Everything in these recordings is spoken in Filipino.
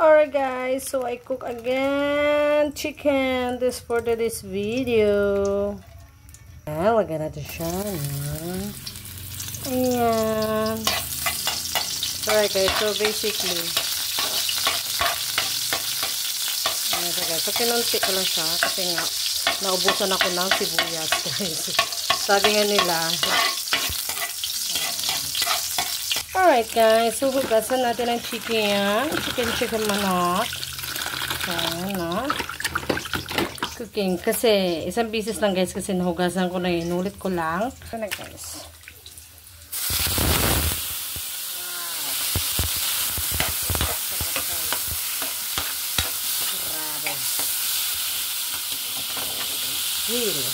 Alright guys, so I cook again chicken this for this video. Ayan, lagyan natin siya. Ayan. Alright guys, so basically ayan guys, so kinunti ko lang siya kasi nga naubusan ako ng sibuyas guys. Sabi nga nila. Alright guys, so hugasan natin ang chicken manok. Ayan na. Cooking. Kasi isang pieces lang guys kasi nahugasan ko na yun. Ulit ko lang. Ito na guys. Grabe. Really.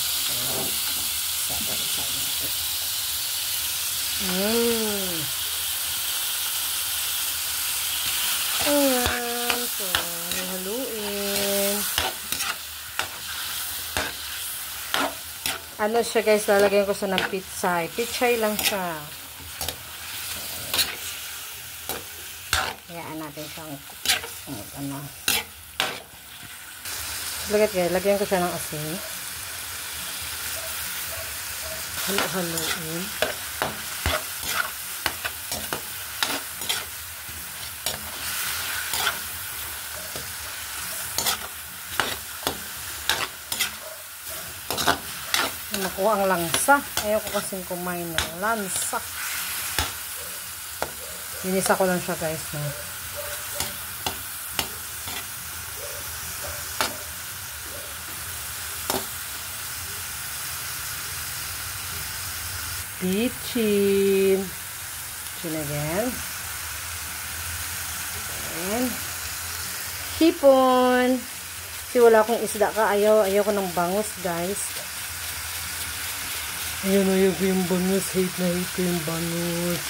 Ayan. So, haluin. Ano siya guys, lalagyan ko sa ng pitsay. Pitsay lang siya. Hayaan natin siyang ano. Lagyan ko siya ng asin. Haluin. Nakuha ang langsa. Ayaw ko kasing kumain ng lansa. Binisa ko lang siya guys. No? Chin again. And hipon. Kasi wala akong isda ka. Ayaw ko ng bangus guys. Ayaw ko yung bangus. Hate ko yung bangus.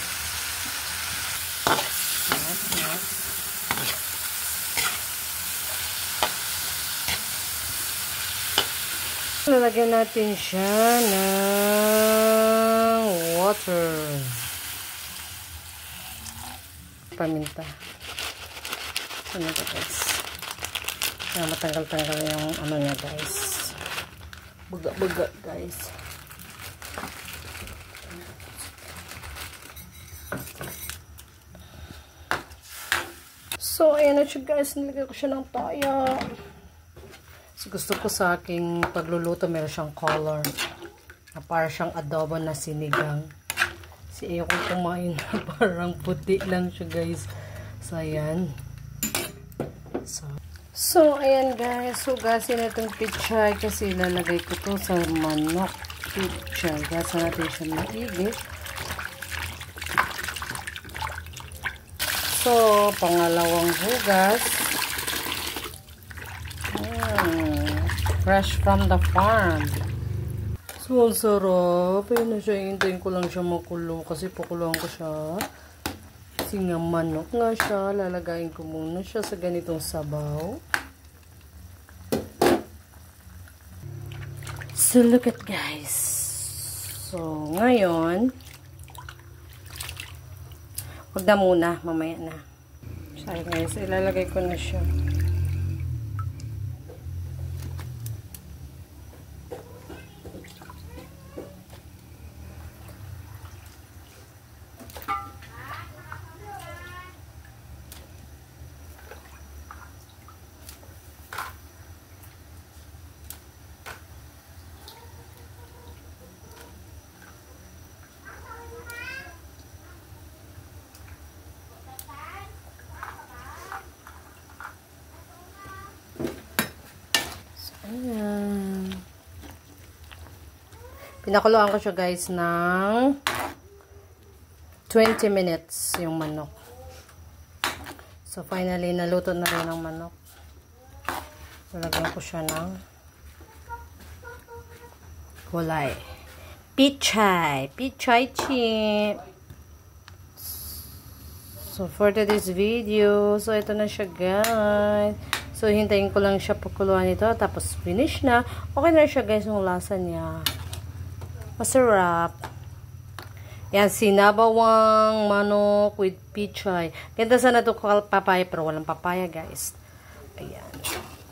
Lalagyan natin siya ng water. Paminta. Ano ito guys? Matanggal-tanggal yung ano niya guys. Buga-buga guys. So, ayan na siya guys. Nilagay ko siya ng toyo. So, gusto ko sa aking pagluluto, meron siyang color. Na parang siyang adobo na sinigang. Kasi ayaw ko kumain na parang puti lang siya guys. So, ayan. So, ayan guys. Hugasin na itong pichay kasi lalagay ko to sa manok. Pichay. Hugasan natin siya maigit. So, pangalawang hugas. Fresh from the farm. So, ang sarap. Ayun na siya. Hintayin ko lang siya makulo. Kasi pakuluan ko siya. Kasi nga manok nga siya. Lalagayin ko muna siya sa ganitong sabaw. So, look at guys. So, ngayon wag na muna, mamaya na. So guys, ilalagay ko na siya. Ayan. Pinakuluan ko siya guys ng 20 minutes yung manok. So finally naluto na rin ang manok. Lalagyan ko siya ng gulay. Pichay chip. So for today's video, so ito na siya guys. So, hintayin ko lang siya pakuluan ito. Tapos, finish na. Okay na siya, guys, yung lasa niya. Masarap. Yan, sinabawang manok with pichay. Ganda sana ito papaya, pero walang papaya, guys. Ayan.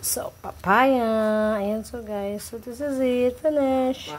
So, papaya. Ayan, so guys. So, this is it. Finish.